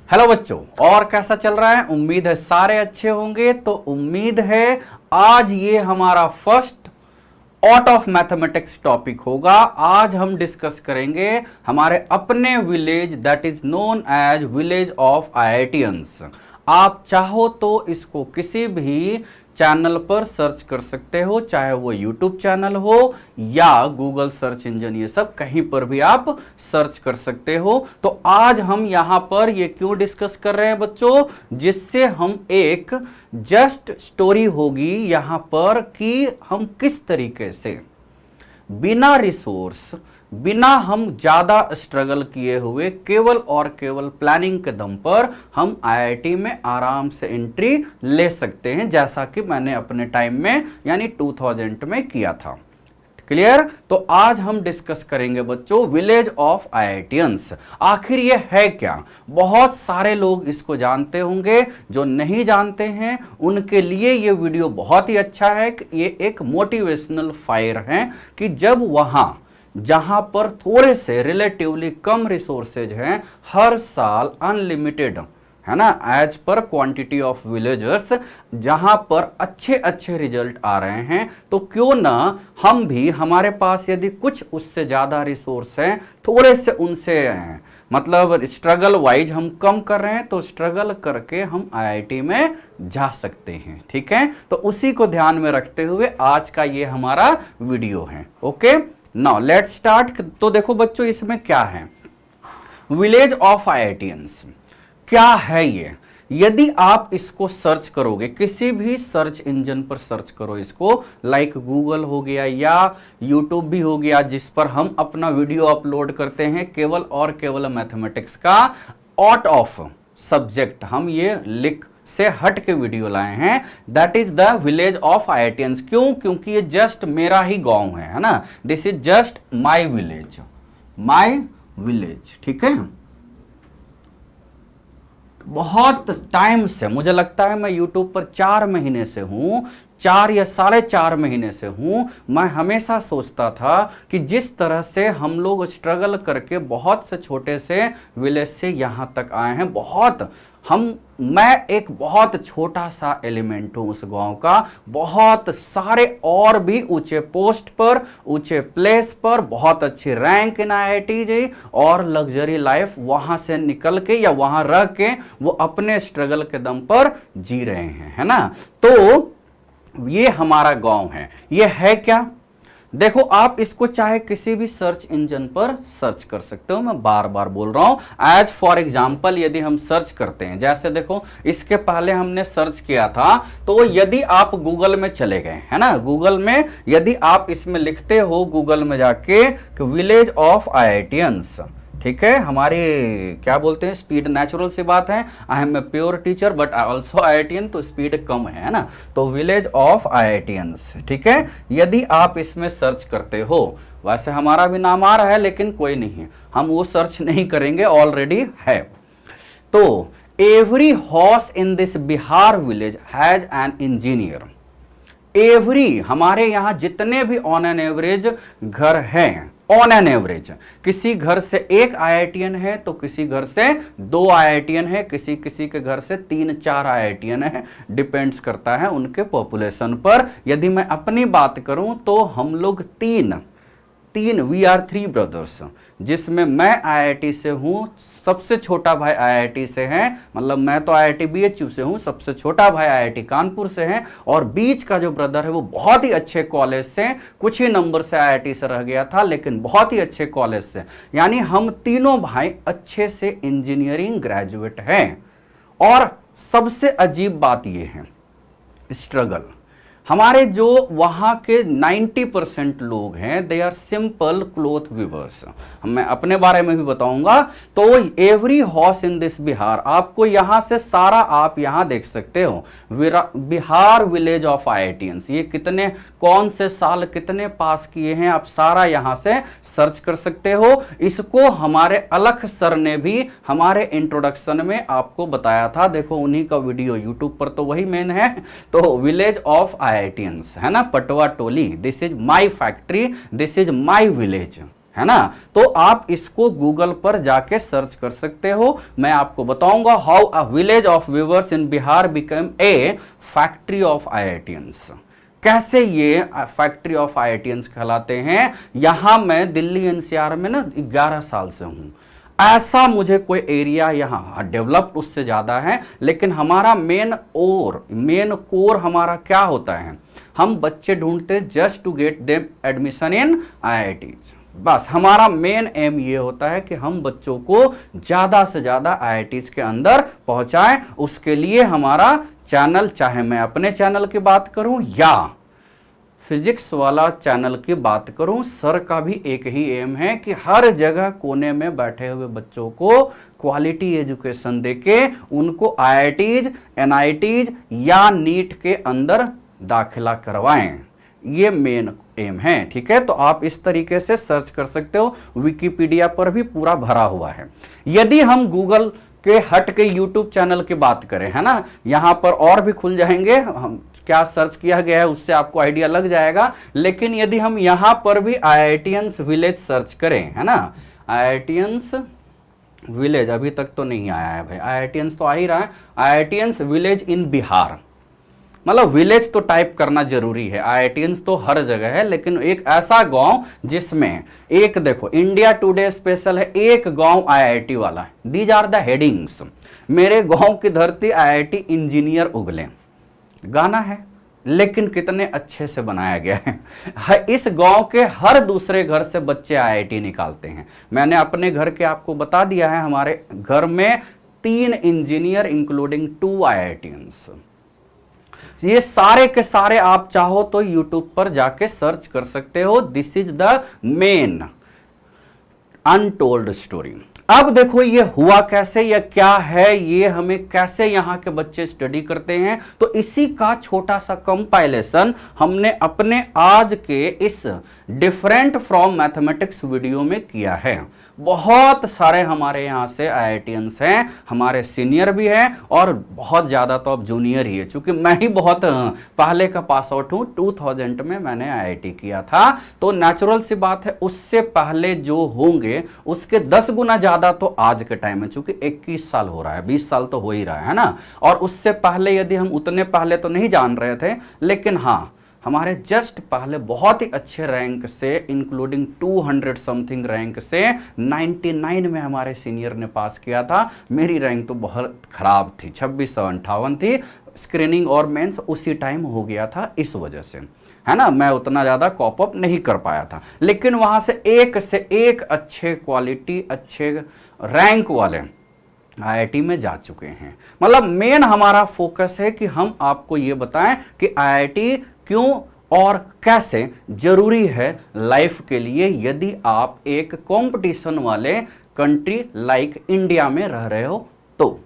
Hello बच्चों, और कैसा चल रहा है? उम्मीद है सारे अच्छे होंगे। तो उम्मीद है आज ये हमारा first out of mathematics topic होगा। आज हम डिस्कस करेंगे हमारे अपने village that is known as village of IITians. आप चाहो तो इसको किसी भी चैनल पर सर्च कर सकते हो, चाहे वो यूट्यूब चैनल हो या गूगल सर्च इंजन, ये सब कहीं पर भी आप सर्च कर सकते हो। तो आज हम यहां पर ये क्यों डिस्कस कर रहे हैं बच्चों, जिससे हम एक जस्ट स्टोरी होगी यहां पर कि हम किस तरीके से बिना रिसोर्स, बिना हम ज्यादा स्ट्रगल किए हुए, केवल और केवल प्लानिंग के दम पर हम आईआईटी में आराम से एंट्री ले सकते हैं, जैसा कि मैंने अपने टाइम में यानी 2000 में किया था। क्लियर? तो आज हम डिस्कस करेंगे बच्चों विलेज ऑफ आईआईटियंस। आखिर ये है क्या? बहुत सारे लोग इसको जानते होंगे, जो नहीं जानते हैं उनके लिए ये वीडियो बहुत ही अच्छा है कि ये एक मोटिवेशनल फायर है कि जब वहां जहां पर थोड़े से रिलेटिवली कम रिसोर्सेज हैं, हर साल अनलिमिटेड है ना, as per quantity of villagers, जहां पर अच्छे अच्छे रिजल्ट आ रहे हैं, तो क्यों ना हम भी, हमारे पास यदि कुछ उससे ज़्यादा रिसोर्स हैं, थोड़े से उनसे हैं, मतलब स्ट्रगल वाइज हम कम कर रहे हैं, तो स्ट्रगल करके हम आईआईटी में जा सकते हैं। ठीक है, तो उसी को ध्यान में रखते हुए आज का ये हमारा वीडियो है। Okay, now let's start. तो देखो बच्चों, इसमें क्या है विलेज ऑफ आईआईटियंस, क्या है ये? यदि आप इसको सर्च करोगे, किसी भी सर्च इंजन पर सर्च करो इसको, लाइक गूगल हो गया या यूट्यूब भी हो गया, जिस पर हम अपना वीडियो अपलोड करते हैं केवल और केवल मैथमेटिक्स का आउट ऑफ सब्जेक्ट, हम ये लिख से हट के वीडियो लाए हैं, that is the village of IITians. क्यों? क्योंकि ये जस्ट मेरा ही गांव है ना, this is just my village, my village. ठीक है, बहुत टाइम से मुझे लगता है मैं यूट्यूब पर 4 महीने से हूं, 4 या 4.5 महीने से हूं। मैं हमेशा सोचता था कि जिस तरह से हम लोग स्ट्रगल करके बहुत से छोटे से विलेज से यहां तक आए हैं, मैं एक बहुत छोटा सा एलिमेंट हूं उस गांव का। बहुत सारे और भी ऊंचे पोस्ट पर, ऊंचे प्लेस पर, बहुत अच्छी रैंक इन आईआईटी जी और लग्जरी लाइफ वहां से निकल के या वहां रह के वो अपने स्ट्रगल के दम पर जी रहे हैं, है ना। तो ये हमारा गांव है। ये है क्या? देखो, आप इसको चाहे किसी भी सर्च इंजन पर सर्च कर सकते हो, मैं बार बार बोल रहा हूं। एज फॉर एग्जाम्पल यदि हम सर्च करते हैं, जैसे देखो इसके पहले हमने सर्च किया था, तो यदि आप गूगल में चले गए, है ना, गूगल में यदि आप इसमें लिखते हो गूगल में जाके विलेज ऑफ आईआईटियंस, ठीक है, हमारी क्या बोलते हैं स्पीड, नेचुरल सी बात है, I am a pure teacher but also IITian, तो स्पीड कम है ना, तो विलेज ऑफ आईआईटियंस। ठीक है, यदि आप इसमें सर्च करते हो, वैसे हमारा भी नाम आ रहा है लेकिन कोई नहीं, हम वो सर्च नहीं करेंगे, ऑलरेडी है। तो every house in this Bihar village has an engineer. Every, हमारे यहां जितने भी ऑन एन एवरेज घर हैं, ऑन एन एवरेज, किसी घर से 1 आईआईटियन है तो किसी घर से 2 आईआईटियन है, किसी किसी के घर से 3-4 आईआईटियन है, डिपेंड्स करता है उनके पॉपुलेशन पर। यदि मैं अपनी बात करूं तो हम लोग तीन वी आर 3 ब्रदर्स, जिसमें मैं आईआईटी से हूं, सबसे छोटा भाई आईआईटी से है, मतलब मैं तो आईआईटी बीएचयू से हूं, सबसे छोटा भाई आईआईटी कानपुर से है, और बीच का जो ब्रदर है वो बहुत ही अच्छे कॉलेज से, कुछ ही नंबर से आईआईटी से रह गया था लेकिन बहुत ही अच्छे कॉलेज से, यानी हम तीनों भाई अच्छे से इंजीनियरिंग ग्रेजुएट हैं। और सबसे अजीब बात ये है, स्ट्रगल, हमारे जो वहाँ के 90% लोग हैं, they are simple cloth weavers. मैं अपने बारे में भी बताऊंगा। तो every house in this Bihar, आपको यहाँ से सारा, आप यहाँ देख सकते हो बिहार विलेज ऑफ आईआईटियंस, ये कितने, कौन से साल कितने पास किए हैं, आप सारा यहाँ से सर्च कर सकते हो। इसको हमारे अलख सर ने भी हमारे इंट्रोडक्शन में आपको बताया था, देखो उन्हीं का वीडियो यूट्यूब पर, तो वही मेन है। तो विलेज ऑफ आईआईटियंस, है ना, Patwa Toli, this is my factory, this is my village. है ना। तो आप इसको गूगल पर जाके सर्च कर सकते हो। मैं आपको बताऊंगा how a village of viewers in Bihar become a factory of IITians. कैसे ये फैक्ट्री ऑफ आईआईटियंस कहलाते हैं। यहां मैं दिल्ली एनसीआर में ना 11 साल से हूं। ऐसा मुझे कोई एरिया यहाँ डेवलप्ड उससे ज़्यादा है, लेकिन हमारा मेन कोर हमारा क्या होता है, हम बच्चे ढूंढते just to get them admission in IITs. बस हमारा मेन एम ये होता है कि हम बच्चों को ज़्यादा से ज़्यादा आईआईटीज के अंदर पहुँचाएं। उसके लिए हमारा चैनल, चाहे मैं अपने चैनल की बात करूं या फिजिक्स वाला चैनल की बात करूं, सर का भी एक ही एम है कि हर जगह कोने में बैठे हुए बच्चों को क्वालिटी एजुकेशन देके उनको आईआईटीज, एनआईटीज या नीट के अंदर दाखिला करवाएं। ये मेन एम है, ठीक है। तो आप इस तरीके से सर्च कर सकते हो, विकिपीडिया पर भी पूरा भरा हुआ है। यदि हम गूगल के हट के यूट्यूब चैनल की बात करें, है ना, यहां पर और भी खुल जाएंगे, हम क्या सर्च किया गया है उससे आपको आइडिया लग जाएगा। लेकिन यदि हम यहां पर भी आईआईटियंस विलेज सर्च करें, है ना, आईआईटियंस विलेज अभी तक तो नहीं आया है भाई, आईआईटियंस तो आ ही रहा है, आईआईटियंस विलेज इन बिहार। मतलब विलेज तो टाइप करना जरूरी है, आईआईटियंस तो हर जगह है, लेकिन एक ऐसा गांव जिसमें एक, देखो इंडिया टुडे स्पेशल है, एक गांव आईआईटी वाला है। These are the headings. मेरे गांव की धरती आईआईटी इंजीनियर उगले, गाना है, लेकिन कितने अच्छे से बनाया गया है। इस गांव के हर दूसरे घर से बच्चे आईआईटी निकालते हैं। मैंने अपने घर के आपको बता दिया है, हमारे घर में 3 इंजीनियर इंक्लूडिंग 2 आईआईटियंस। ये सारे के सारे आप चाहो तो यूट्यूब पर जाके सर्च कर सकते हो। This is the main untold story. अब देखो ये हुआ कैसे, या क्या है, ये हमें कैसे यहाँ के बच्चे स्टडी करते हैं। तो इसी का छोटा सा कंपाइलेशन हमने अपने आज के इस डिफरेंट फ्रॉम मैथमेटिक्स वीडियो में किया है। बहुत सारे हमारे यहाँ से आईआईटियंस हैं, हमारे सीनियर भी हैं और बहुत ज़्यादा तो अब जूनियर ही है, क्योंकि मैं ही बहुत पहले का पास आउट हूँ। 2000 में मैंने आईआईटी किया था, तो नेचुरल सी बात है उससे पहले जो होंगे उसके 10 गुना ज़्यादा तो आज के टाइम में, चूंकि 21 साल हो रहा है, 20 साल तो हो ही रहा है ना। और उससे पहले यदि हम उतने पहले तो नहीं जान रहे थे, लेकिन हाँ हमारे जस्ट पहले बहुत ही अच्छे रैंक से, इंक्लूडिंग 200 समथिंग रैंक से 99 में हमारे सीनियर ने पास किया था। मेरी रैंक तो बहुत खराब थी, 2658 थी। स्क्रीनिंग और मेंस उसी टाइम हो गया था, इस वजह से, है ना, मैं उतना ज़्यादा कॉप अप नहीं कर पाया था। लेकिन वहाँ से एक अच्छे क्वालिटी, अच्छे रैंक वाले आईआईटी में जा चुके हैं। मतलब मेन हमारा फोकस है कि हम आपको ये बताएं कि आईआईटी क्यों और कैसे जरूरी है लाइफ के लिए, यदि आप एक कंपटीशन वाले कंट्री लाइक इंडिया में रह रहे हो तो।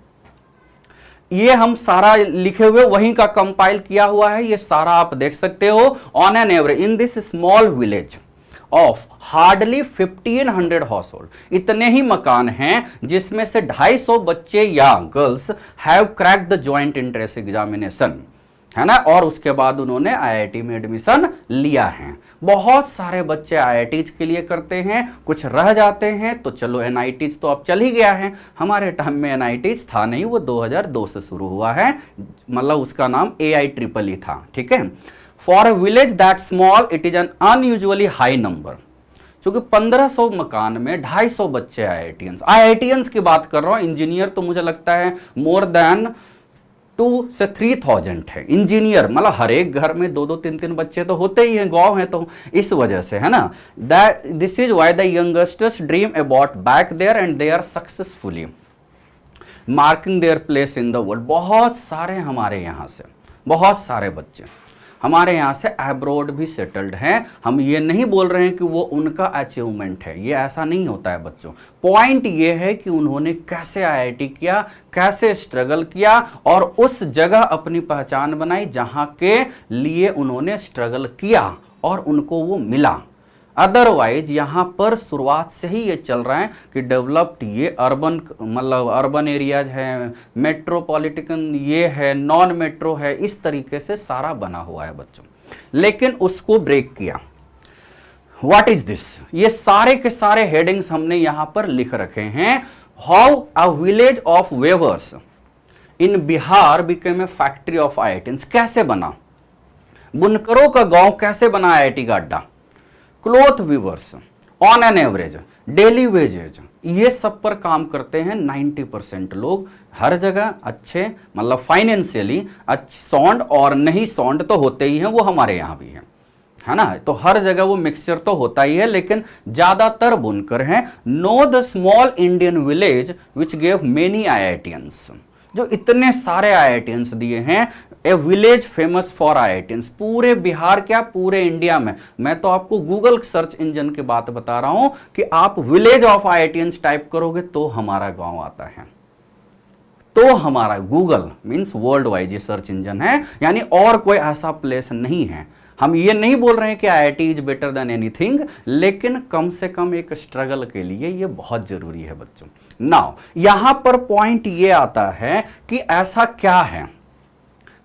ये हम सारा लिखे हुए वहीं का कंपाइल किया हुआ है, ये सारा आप देख सकते हो। On an average in this small village of hardly 1500 house hold, इतने ही मकान हैं जिसमें से 250 बच्चे या girls have cracked the joint entrance examination, है ना, और उसके बाद उन्होंने आईआईटी में एडमिशन लिया है। बहुत सारे बच्चे आईआईटीज के लिए करते हैं, कुछ रह जाते हैं, तो चलो एनआईटीज तो अब चल ही गया है। हमारे टाइम में एनआईटीज था नहीं, वो 2002 से शुरू हुआ है, मतलब उसका नाम AIEEE था, ठीक है। For a village that small it is an unusually high number, क्योंकि 1500 मकान में 250 बच्चे आईआईटियंस की बात कर रहा हूँ। इंजीनियर तो मुझे लगता है मोर देन 2 से 3000 है इंजीनियर, मतलब हर एक घर में 2-2, 3-3 बच्चे तो होते ही हैं, गांव है तो इस वजह से, है ना। That this is why the youngsters dream about back there and they are successfully marking their place in the world. बहुत सारे हमारे यहाँ से, बहुत सारे बच्चे हमारे यहाँ से अब्रॉड भी सेटल्ड हैं। हम ये नहीं बोल रहे हैं कि वो उनका अचीवमेंट है, ये ऐसा नहीं होता है बच्चों। पॉइंट ये है कि उन्होंने कैसे आईआईटी किया, कैसे स्ट्रगल किया और उस जगह अपनी पहचान बनाई जहाँ के लिए उन्होंने स्ट्रगल किया और उनको वो मिला। अदरवाइज यहाँ पर शुरुआत से ही ये चल रहा है कि डेवलप्ड ये अर्बन, मतलब अर्बन एरियाज है, मेट्रोपॉलिटन ये है, नॉन मेट्रो है, इस तरीके से सारा बना हुआ है बच्चों। लेकिन उसको ब्रेक किया, व्हाट इज दिस, ये सारे के सारे हेडिंग्स हमने यहां पर लिख रखे हैं। How a village of weavers in Bihar became a factory of IITians, कैसे बना, बुनकरों का गांव कैसे बना आईआईटी का अड्डा, cloth weavers on an average daily wages, ये सब पर काम करते हैं 90% लोग हर जगह। अच्छे मतलब फाइनेंशियली अच्छे सौंड और नहीं सौंड तो होते ही हैं, वो हमारे यहाँ भी हैं, है ना। तो हर जगह वो मिक्सचर तो होता ही है, लेकिन ज्यादातर बुनकर हैं। Know the small Indian village which gave many IITians, जो इतने सारे आईआईटीएंस दिए हैं। ए विलेज फेमस फॉर आईआईटीएंस, पूरे बिहार क्या पूरे इंडिया में। मैं तो आपको गूगल सर्च इंजन की बात बता रहा हूं कि आप विलेज ऑफ आईआईटीएंस टाइप करोगे तो हमारा गांव आता है। तो हमारा गूगल मींस वर्ल्ड वाइड ये सर्च इंजन है, यानी और कोई ऐसा प्लेस नहीं है। हम ये नहीं बोल रहे हैं कि IIT is better than anything, लेकिन कम से कम एक स्ट्रगल के लिए ये बहुत जरूरी है बच्चों। नाउ यहां पर पॉइंट ये आता है कि ऐसा क्या है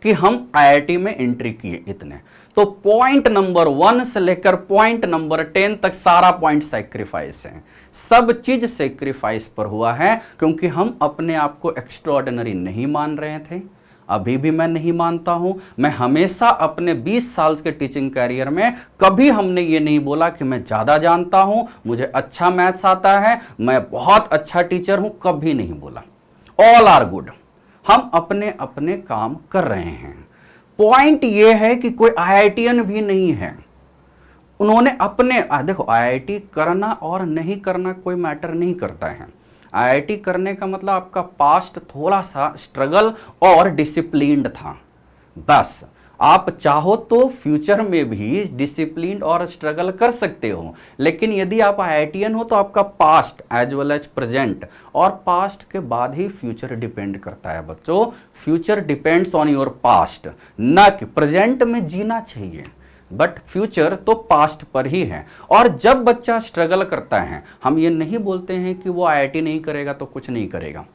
कि हम आईआईटी में एंट्री किए इतने, तो पॉइंट नंबर 1 से लेकर पॉइंट नंबर 10 तक सारा पॉइंट सैक्रिफाइस है। सब चीज सैक्रिफाइस पर हुआ है, क्योंकि हम अपने आप को एक्स्ट्राऑर्डिनरी नहीं मान रहे थे। अभी भी मैं नहीं मानता हूं। मैं हमेशा अपने 20 साल के टीचिंग कैरियर में कभी हमने ये नहीं बोला कि मैं ज्यादा जानता हूं, मुझे अच्छा मैथ्स आता है, मैं बहुत अच्छा टीचर हूं, कभी नहीं बोला। ऑल आर गुड, हम अपने अपने काम कर रहे हैं। पॉइंट ये है कि कोई आईआईटीएन भी नहीं है, उन्होंने अपने देखो आईआईटी करना और नहीं करना कोई मैटर नहीं करता है। आईआईटी करने का मतलब आपका पास्ट थोड़ा सा स्ट्रगल और डिसिप्लिन्ड था, बस। आप चाहो तो फ्यूचर में भी डिसिप्लिन और स्ट्रगल कर सकते हो, लेकिन यदि आप आईआईटीएन हो तो आपका past as well as present और पास्ट के बाद ही फ्यूचर डिपेंड करता है बच्चों। Future depends on your past, ना कि प्रेजेंट में जीना चाहिए, बट फ्यूचर तो पास्ट पर ही है। और जब बच्चा स्ट्रगल करता है, हम ये नहीं बोलते हैं कि वो आईआईटी नहीं करेगा तो कुछ नहीं करेगा।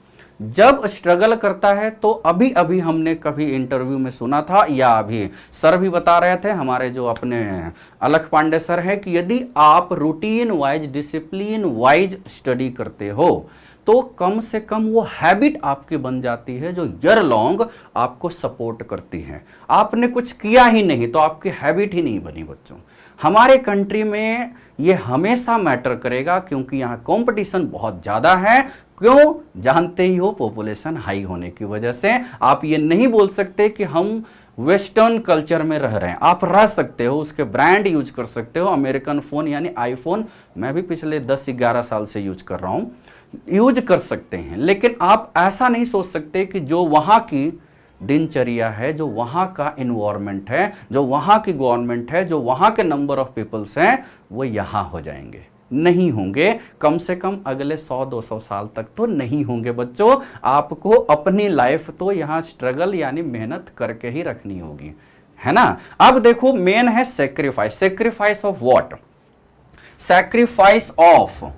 जब स्ट्रगल करता है तो अभी अभी हमने कभी इंटरव्यू में सुना था, या अभी सर भी बता रहे थे, हमारे जो अपने अलख पांडे सर है, कि यदि आप routine wise discipline wise study करते हो तो कम से कम वो हैबिट आपकी बन जाती है जो ईयर लॉन्ग आपको सपोर्ट करती है। आपने कुछ किया ही नहीं तो आपकी हैबिट ही नहीं बनी बच्चों। हमारे कंट्री में ये हमेशा मैटर करेगा, क्योंकि यहाँ कंपटीशन बहुत ज़्यादा है। क्यों? जानते ही हो, पॉपुलेशन हाई होने की वजह से। आप ये नहीं बोल सकते कि हम वेस्टर्न कल्चर में रह रहे हैं। आप रह सकते हो, उसके ब्रांड यूज कर सकते हो। अमेरिकन फ़ोन यानी आईफोन मैं भी पिछले 10-11 साल से यूज कर रहा हूँ, यूज कर सकते हैं। लेकिन आप ऐसा नहीं सोच सकते कि जो वहाँ की दिनचर्या है, जो वहाँ का इन्वायरमेंट है, जो वहाँ की गवर्नमेंट है, जो वहाँ के नंबर ऑफ पीपल्स हैं, वो यहाँ हो जाएंगे। नहीं होंगे, कम से कम अगले 100-200 साल तक तो नहीं होंगे बच्चों। आपको अपनी लाइफ तो यहाँ स्ट्रगल यानी मेहनत करके ही रखनी होगी, है ना। अब देखो मेन है sacrifice. Sacrifice of what? Sacrifice of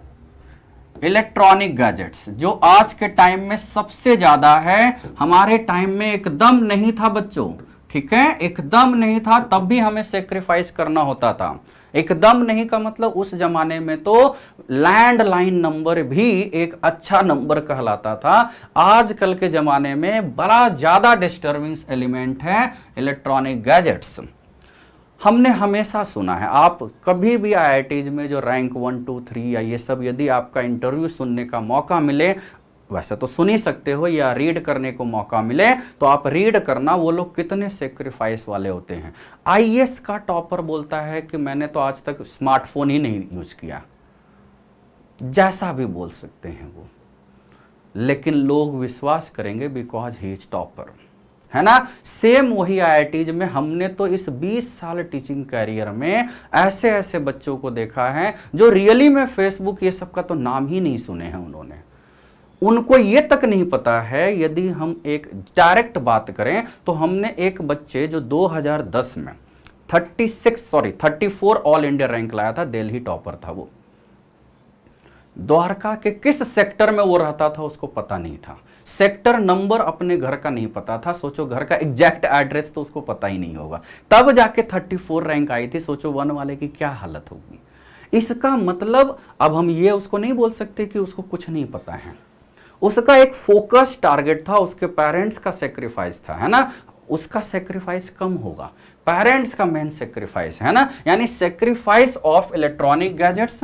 electronic gadgets, जो आज के टाइम में सबसे ज्यादा है। हमारे टाइम में एकदम नहीं था बच्चों, ठीक है, एकदम नहीं था, तब भी हमें सेक्रीफाइस करना होता था। एकदम नहीं का मतलब उस जमाने में तो लैंडलाइन नंबर भी एक अच्छा नंबर कहलाता था। आजकल के जमाने में बड़ा ज्यादा डिस्टर्बिंग एलिमेंट है इलेक्ट्रॉनिक गैजेट्स। हमने हमेशा सुना है, आप कभी भी आईआईटीज में जो रैंक 1, 2, 3 या ये सब, यदि आपका इंटरव्यू सुनने का मौका मिले, वैसे तो सुन ही सकते हो, या रीड करने को मौका मिले तो आप रीड करना, वो लोग कितने सेक्रीफाइस वाले होते हैं। आईएएस का टॉपर बोलता है कि मैंने तो आज तक स्मार्टफोन ही नहीं यूज किया, जैसा भी बोल सकते हैं वो, लेकिन लोग विश्वास करेंगे बिकॉज ही इज टॉपर, है ना। सेम वही आईआईटीज में हमने तो इस 20 साल टीचिंग कैरियर में ऐसे ऐसे बच्चों को देखा है जो रियली में फेसबुक ये सब का तो नाम ही नहीं सुने हैं उन्होंने। उनको ये तक नहीं पता है। यदि हम एक डायरेक्ट बात करें तो हमने एक बच्चे जो 2010 में 34 ऑल इंडिया रैंक लाया था, दिल्ली टॉपर था वो। द्वारका के किस सेक्टर में वो रहता था उसको पता नहीं था, सेक्टर नंबर अपने घर का नहीं पता था। सोचो घर का एग्जैक्ट एड्रेस तो उसको पता ही नहीं होगा, तब जाके 34 रैंक आई थी। सोचो 1 वाले की क्या हालत होगी। इसका मतलब अब हम ये उसको नहीं बोल सकते कि उसको कुछ नहीं पता है। उसका एक फोकस टारगेट था, उसके पेरेंट्स का सेक्रीफाइस था, है ना। उसका सेक्रीफाइस कम होगा, पेरेंट्स का मेन सेक्रीफाइस है ना, यानी सेक्रीफाइस ऑफ इलेक्ट्रॉनिक गैजेट्स,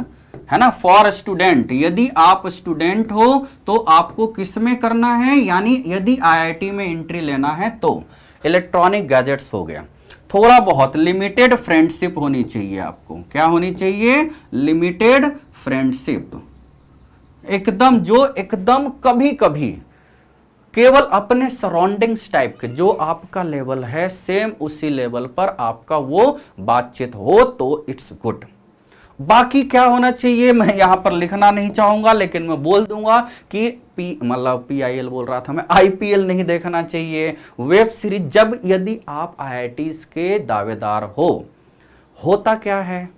है ना, फॉर स्टूडेंट। यदि आप स्टूडेंट हो तो आपको किस में करना है, यानी यदि आईआईटी में एंट्री लेना है तो इलेक्ट्रॉनिक गैजेट्स हो गया। थोड़ा बहुत लिमिटेड फ्रेंडशिप होनी चाहिए आपको, क्या होनी चाहिए, लिमिटेड फ्रेंडशिप, एकदम जो एकदम कभी कभी केवल अपने सराउंडिंग्स टाइप के, जो आपका लेवल है सेम उसी लेवल पर आपका वो बातचीत हो तो इट्स गुड। बाकी क्या होना चाहिए मैं यहां पर लिखना नहीं चाहूंगा, लेकिन मैं बोल दूंगा कि PIL बोल रहा था मैं, IPL नहीं देखना चाहिए, वेब सीरीज। जब यदि आप IITs के दावेदार हो, होता क्या है,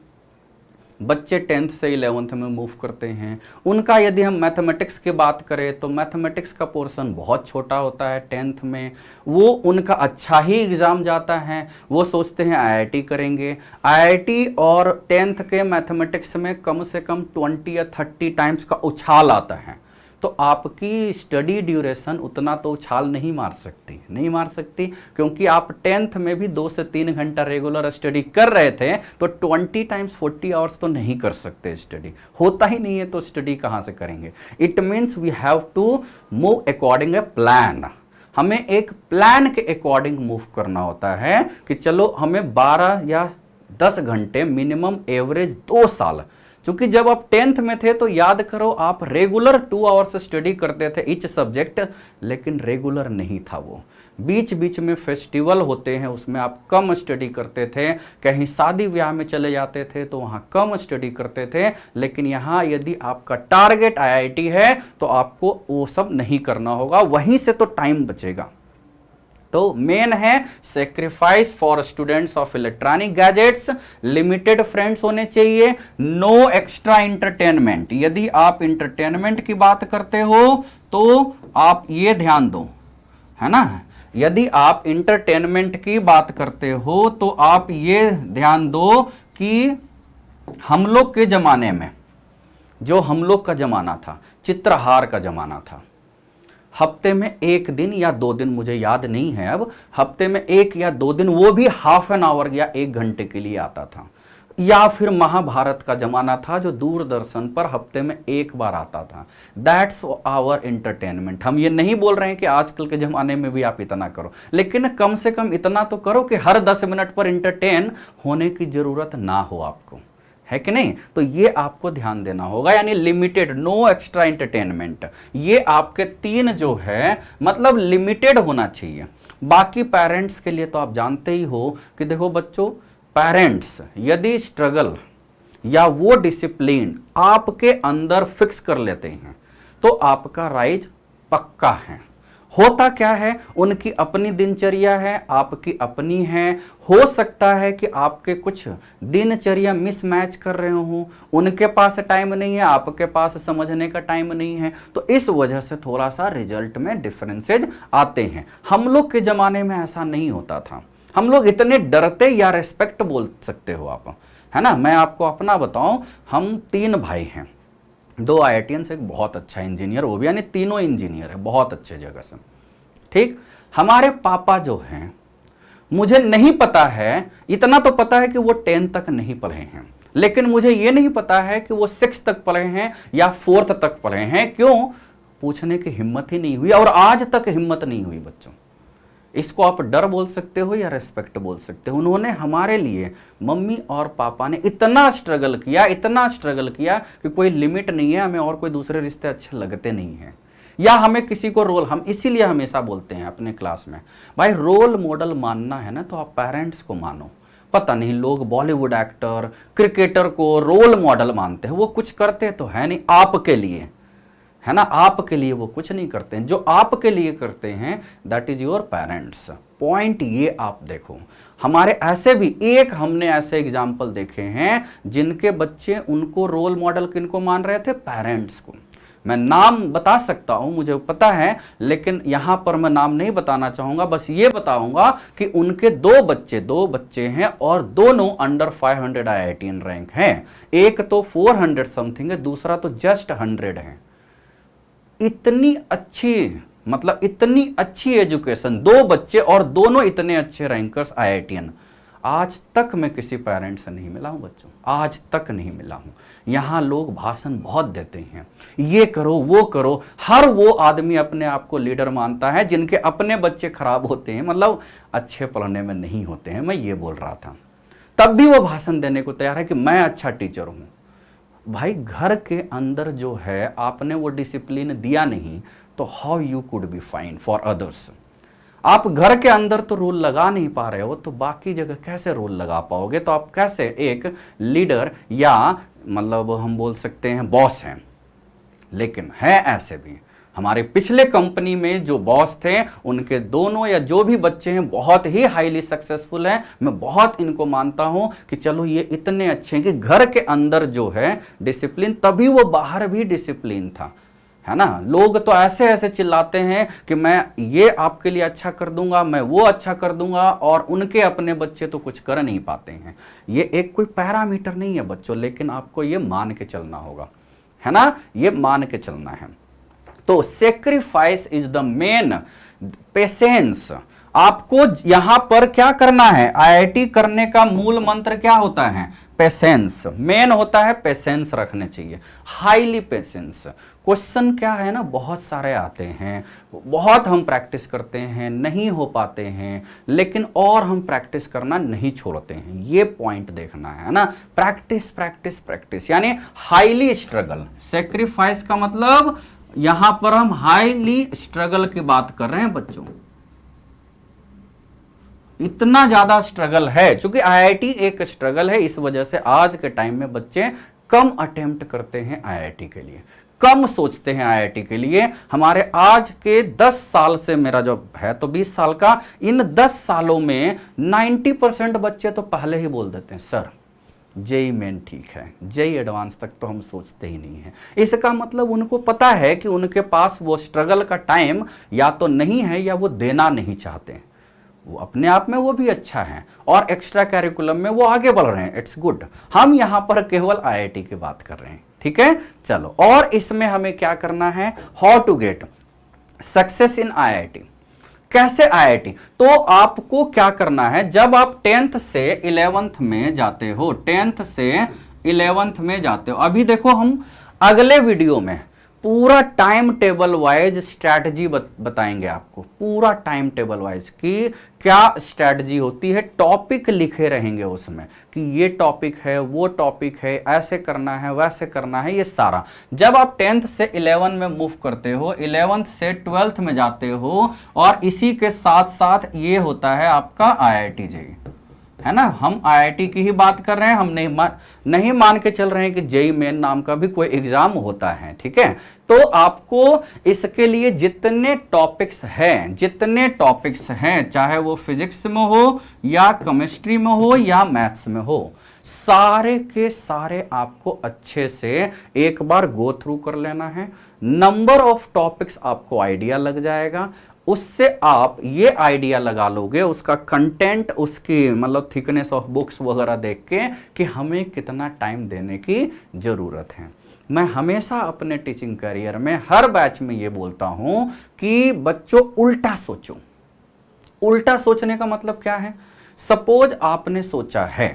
बच्चे 10th से 11th में मूव करते हैं, उनका यदि हम मैथमेटिक्स की बात करें तो मैथमेटिक्स का पोर्शन बहुत छोटा होता है 10th में, वो उनका अच्छा ही एग्ज़ाम जाता है, वो सोचते हैं IIT करेंगे। IIT और 10th के मैथमेटिक्स में कम से कम 20 या 30 टाइम्स का उछाल आता है, तो आपकी स्टडी ड्यूरेशन उतना तो उछाल नहीं मार सकती, क्योंकि आप 10th में भी 2 से 3 घंटा रेगुलर स्टडी कर रहे थे, तो 20 टाइम्स 40 आवर्स तो नहीं कर सकते स्टडी, होता ही नहीं है, तो स्टडी कहाँ से करेंगे। It means we have to move according a plan, हमें एक प्लान के अकॉर्डिंग मूव करना होता है कि चलो हमें 12 या 10 घंटे मिनिमम एवरेज 2 साल, क्योंकि जब आप 10th में थे तो याद करो आप रेगुलर 2 आवर्स स्टडी करते थे ईच सब्जेक्ट, लेकिन रेगुलर नहीं था वो, बीच बीच में फेस्टिवल होते हैं उसमें आप कम स्टडी करते थे, कहीं शादी ब्याह में चले जाते थे तो वहाँ कम स्टडी करते थे। लेकिन यहाँ यदि आपका टारगेट IIT है तो आपको वो सब नहीं करना होगा, वहीं से तो टाइम बचेगा। तो मेन है sacrifice for students of electronic gadgets, limited friends होने चाहिए, नो एक्स्ट्रा इंटरटेनमेंट। यदि आप इंटरटेनमेंट की बात करते हो तो आप ये ध्यान दो, है ना, यदि आप इंटरटेनमेंट की बात करते हो तो आप ये ध्यान दो कि हम लोग के जमाने में, जो हम लोग का जमाना था, चित्रहार का जमाना था, हफ्ते में 1 दिन या 2 दिन, मुझे याद नहीं है अब, हफ्ते में 1 या 2 दिन, वो भी ½ एन आवर या 1 घंटे के लिए आता था। या फिर महाभारत का जमाना था जो दूरदर्शन पर हफ्ते में 1 बार आता था। That's our entertainment. हम ये नहीं बोल रहे हैं कि आजकल के ज़माने में भी आप इतना करो, लेकिन कम से कम इतना तो करो कि हर 10 मिनट पर इंटरटेन होने की ज़रूरत ना हो आपको, है कि नहीं। तो ये आपको ध्यान देना होगा, यानी लिमिटेड, नो एक्स्ट्रा एंटरटेनमेंट। ये आपके 3 जो है मतलब लिमिटेड होना चाहिए। बाकी पेरेंट्स के लिए तो आप जानते ही हो कि देखो बच्चों, पेरेंट्स यदि स्ट्रगल या वो डिसिप्लिन आपके अंदर फिक्स कर लेते हैं तो आपका राइज पक्का है। होता क्या है, उनकी अपनी दिनचर्या है, आपकी अपनी है, हो सकता है कि आपके कुछ दिनचर्या मिसमैच कर रहे हो, उनके पास टाइम नहीं है, आपके पास समझने का टाइम नहीं है, तो इस वजह से थोड़ा सा रिजल्ट में डिफरेंसेज आते हैं। हम लोग के ज़माने में ऐसा नहीं होता था, हम लोग इतने डरते या रेस्पेक्ट बोल सकते हो आप, है ना। मैं आपको अपना बताऊं, हम 3 भाई हैं, 2 IITians, एक बहुत अच्छा इंजीनियर, वो भी यानी तीनों इंजीनियर है बहुत अच्छे जगह से, ठीक। हमारे पापा जो हैं, मुझे नहीं पता है, इतना तो पता है कि वो 10 तक नहीं पढ़े हैं, लेकिन मुझे ये नहीं पता है कि वो 6 तक पढ़े हैं या 4th तक पढ़े हैं। क्यों, पूछने की हिम्मत ही नहीं हुई, और आज तक हिम्मत नहीं हुई बच्चों। इसको आप डर बोल सकते हो या रेस्पेक्ट बोल सकते हो। उन्होंने हमारे लिए, मम्मी और पापा ने इतना स्ट्रगल किया कि कोई लिमिट नहीं है, हमें और कोई दूसरे रिश्ते अच्छे लगते नहीं हैं, या हमें किसी को रोल, हम इसीलिए हमेशा बोलते हैं अपने क्लास में, भाई रोल मॉडल मानना है ना तो आप पेरेंट्स को मानो। पता नहीं लोग बॉलीवुड एक्टर, क्रिकेटर को रोल मॉडल मानते हैं, वो कुछ करते तो है नहीं आपके लिए, है ना, आपके लिए वो कुछ नहीं करते हैं। जो आपके लिए करते हैं that is your parents. Point ये आप देखो, हमारे ऐसे भी हमने ऐसे एग्जाम्पल देखे हैं जिनके बच्चे उनको रोल मॉडल किनको मान रहे थे, पेरेंट्स को। मैं नाम बता सकता हूं, मुझे पता है, लेकिन यहां पर मैं नाम नहीं बताना चाहूंगा। बस ये बताऊंगा कि उनके दो बच्चे हैं और दोनों अंडर 500 IITian रैंक हैं। एक तो 400 समथिंग है, दूसरा तो जस्ट 100 है। इतनी अच्छी, मतलब इतनी अच्छी एजुकेशन, दो बच्चे और दोनों इतने अच्छे रैंकर्स IITian। आज तक मैं किसी पेरेंट से नहीं मिला हूं बच्चों, आज तक नहीं मिला हूं। यहां लोग भाषण बहुत देते हैं, ये करो वो करो। हर वो आदमी अपने आप को लीडर मानता है जिनके अपने बच्चे खराब होते हैं, मतलब अच्छे पढ़ने में नहीं होते हैं। मैं ये बोल रहा था, तब भी वो भाषण देने को तैयार है कि मैं अच्छा टीचर हूं। भाई घर के अंदर जो है आपने वो डिसिप्लिन दिया नहीं, तो how you could be fine for others. आप घर के अंदर तो रूल लगा नहीं पा रहे हो, तो बाकी जगह कैसे रूल लगा पाओगे? तो आप कैसे एक लीडर या मतलब हम बोल सकते हैं बॉस हैं। लेकिन है ऐसे भी, हमारे पिछले कंपनी में जो बॉस थे उनके दोनों या जो भी बच्चे हैं बहुत ही हाईली सक्सेसफुल हैं। मैं बहुत इनको मानता हूं कि चलो ये इतने अच्छे हैं कि घर के अंदर जो है डिसिप्लिन, तभी वो बाहर भी डिसिप्लिन था, है ना। लोग तो ऐसे ऐसे चिल्लाते हैं कि मैं ये आपके लिए अच्छा कर दूंगा, मैं वो अच्छा कर दूंगा, और उनके अपने बच्चे तो कुछ कर नहीं पाते हैं। ये एक कोई पैरामीटर नहीं है बच्चों, लेकिन आपको ये मान के चलना होगा, है ना, ये मान के चलना है। तो sacrifice is the main, patience. आपको यहां पर क्या करना है, IIT करने का मूल मंत्र क्या होता है? पेशेंस मेन होता है, पेशेंस रखने चाहिए, हाईली पेशेंस। क्वेश्चन क्या है ना, बहुत सारे आते हैं, बहुत हम प्रैक्टिस करते हैं, नहीं हो पाते हैं, लेकिन और हम प्रैक्टिस करना नहीं छोड़ते हैं। ये पॉइंट देखना है ना, प्रैक्टिस प्रैक्टिस प्रैक्टिस, यानी हाईली स्ट्रगल। सेक्रीफाइस का मतलब यहां पर हम हाईली स्ट्रगल की बात कर रहे हैं बच्चों। इतना ज्यादा स्ट्रगल है, क्योंकि IIT एक स्ट्रगल है, इस वजह से आज के टाइम में बच्चे कम अटेम्प्ट करते हैं IIT के लिए, कम सोचते हैं IIT के लिए। हमारे आज के 10 साल से, मेरा जो है तो 20 साल का, इन 10 सालों में 90% बच्चे तो पहले ही बोल देते हैं सर JEE मेन ठीक है, JEE एडवांस तक तो हम सोचते ही नहीं है। इसका मतलब उनको पता है कि उनके पास वो स्ट्रगल का टाइम या तो नहीं है या वो देना नहीं चाहते। वो अपने आप में वो भी अच्छा है और एक्स्ट्रा कैरिकुलम में वो आगे बढ़ रहे हैं, इट्स गुड। हम यहां पर केवल IIT की बात कर रहे हैं, ठीक है। चलो, और इसमें हमें क्या करना है, how to get success in IIT। कैसे IIT? तो आपको क्या करना है, जब आप 10th से 11th में जाते हो, 10th से 11th में जाते हो, अभी देखो हम अगले वीडियो में पूरा टाइम टेबल वाइज स्ट्रैटेजी बताएंगे आपको, पूरा टाइम टेबल वाइज कि क्या स्ट्रैटेजी होती है। टॉपिक लिखे रहेंगे उसमें कि ये टॉपिक है, वो टॉपिक है, ऐसे करना है, वैसे करना है, ये सारा। जब आप 10th से 11 में मूव करते हो, 11th से 12th में जाते हो, और इसी के साथ साथ ये होता है आपका IIT JEE, है ना। हम IIT की ही बात कर रहे हैं, हम नहीं मान के चल रहे हैं कि JEE मेन नाम का भी कोई एग्जाम होता है, ठीक है। तो आपको इसके लिए जितने टॉपिक्स हैं, चाहे वो फिजिक्स में हो या केमिस्ट्री में हो या मैथ्स में हो, सारे के सारे आपको अच्छे से एक बार गो थ्रू कर लेना है। नंबर ऑफ टॉपिक्स आपको आइडिया लग जाएगा, उससे आप ये आइडिया लगा लोगे उसका कंटेंट, उसकी मतलब थिकनेस ऑफ बुक्स वगैरह देख के कि हमें कितना टाइम देने की ज़रूरत है। मैं हमेशा अपने टीचिंग करियर में हर बैच में ये बोलता हूं कि बच्चों उल्टा सोचो। उल्टा सोचने का मतलब क्या है? सपोज आपने सोचा है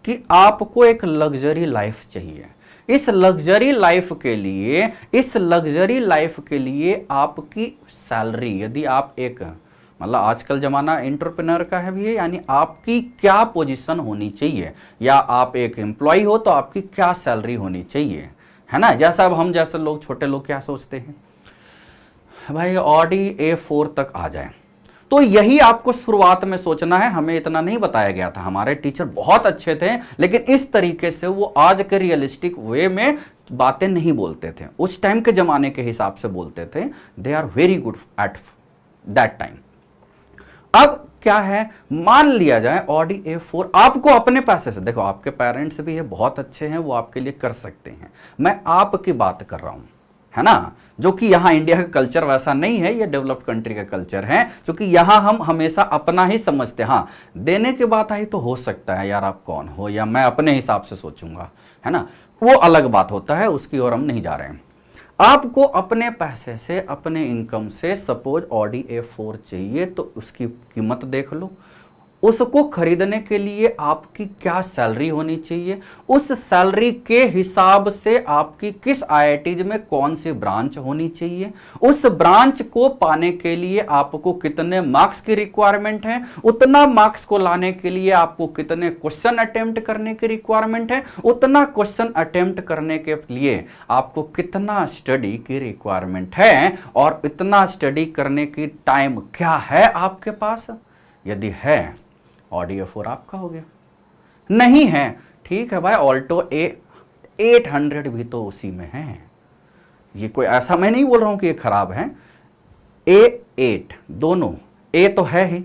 कि आपको एक लग्जरी लाइफ चाहिए, इस लग्जरी लाइफ के लिए आपकी सैलरी, यदि आप एक मतलब आजकल जमाना एंटरप्रेन्योर का है भी है, यानी आपकी क्या पोजीशन होनी चाहिए, या आप एक एम्प्लॉय हो तो आपकी क्या सैलरी होनी चाहिए, है ना। जैसा अब हम जैसे लोग, छोटे लोग क्या सोचते हैं, भाई ऑडी A4 तक आ जाए। तो यही आपको शुरुआत में सोचना है, हमें इतना नहीं बताया गया था, हमारे टीचर बहुत अच्छे थे, लेकिन इस तरीके से वो आज के रियलिस्टिक वे में बातें नहीं बोलते थे, उस टाइम के जमाने के हिसाब से बोलते थे। They are very good at that time. अब क्या है, मान लिया जाए ऑडी A4 आपको अपने पैसे से, देखो आपके पेरेंट्स भी है बहुत अच्छे हैं, वो आपके लिए कर सकते हैं, मैं आपकी बात कर रहा हूं, है ना, जो कि यहाँ इंडिया का कल्चर वैसा नहीं है, ये डेवलप्ड कंट्री का कल्चर है, क्योंकि यहाँ हम हमेशा अपना ही समझते हैं। हाँ, देने की बात आई तो हो सकता है यार आप कौन हो, या मैं अपने हिसाब से सोचूंगा, है ना, वो अलग बात होता है, उसकी ओर हम नहीं जा रहे हैं। आपको अपने पैसे से, अपने इनकम से सपोज ऑडी A4 चाहिए, तो उसकी कीमत देख लो। उसको खरीदने के लिए आपकी क्या सैलरी होनी चाहिए, उस सैलरी के हिसाब से आपकी किस आईआईटीज में कौन सी ब्रांच होनी चाहिए, उस ब्रांच को पाने के लिए आपको कितने मार्क्स की रिक्वायरमेंट है, उतना मार्क्स को लाने के लिए आपको कितने क्वेश्चन अटेम्प्ट करने की रिक्वायरमेंट है, उतना क्वेश्चन अटेम्प्ट करने के लिए आपको कितना स्टडी की रिक्वायरमेंट है, और इतना स्टडी करने की टाइम क्या है आपके पास। यदि है, ऑडी A4 आपका हो गया। नहीं है, ठीक है भाई, ऑल्टो A800 भी तो उसी में है। ये कोई ऐसा मैं नहीं बोल रहा हूं कि ये खराब है, A8 दोनों ए तो है ही,